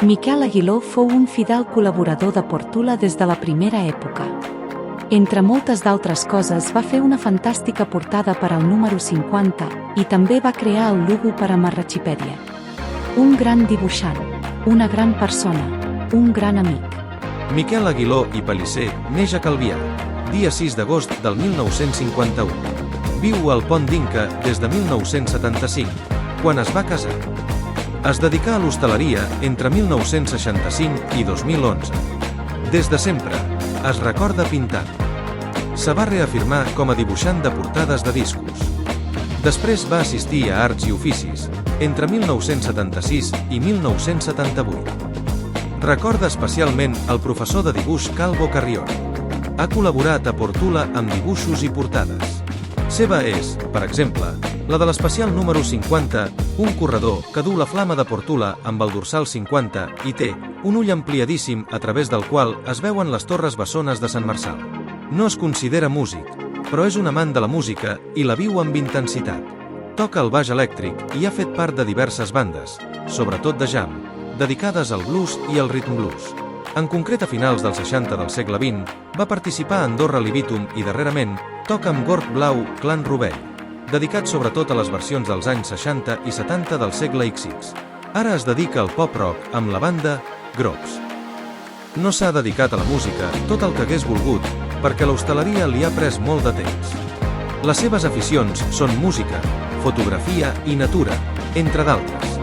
Miquel Aguiló fou un fidel col·laborador de Portula des de la primera època. Entre moltes d'altres coses va fer una fantàstica portada per al número 50 i també va crear el logo per a Marratxipèdia. Un gran dibuixant, una gran persona, un gran amic. Miquel Aguiló i Pellicer neix a Calvià, dia 6 d'agost del 1951. Viu al Pont d'Inca des de 1975, quan es va casar. Es dedicà a l'hostaleria entre 1965 i 2011. Des de sempre, es recorda pintant. Se va reafirmar com a dibuixant de portades de discos. Després va assistir a Arts i Oficis, entre 1976 i 1978. Recorda especialment el professor de dibuix Calvo Carrión. Ha col·laborat a Portula amb dibuixos i portades. Seva és, per exemple, la de l'especial número 50, un corredor que duu la flama de Portula amb el dorsal 50 i té un ull ampliadíssim a través del qual es veuen les torres bessones de Sant Marçal. No es considera músic, però és un amant de la música i la viu amb intensitat. Toca el baix elèctric i ha fet part de diverses bandes, sobretot de jam, dedicades al blues i al rhythm blues. En concret, a finals dels 60 del segle XX, va participar a Andorra Libitum i darrerament toca amb Gorg Blau Clan Rovell, dedicat sobretot a les versions dels anys 60 i 70 del segle XX. Ara es dedica al pop-rock amb la banda Grops. No s'ha dedicat a la música tot el que hagués volgut, perquè l'hostaleria li ha pres molt de temps. Les seves aficions són música, fotografia i natura, entre d'altres.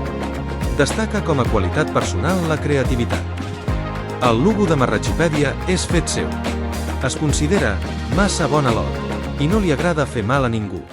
Destaca com a qualitat personal la creativitat. El logo de Marratxipèdia és fet seu. Es considera massa bon alot i no li agrada fer mal a ningú.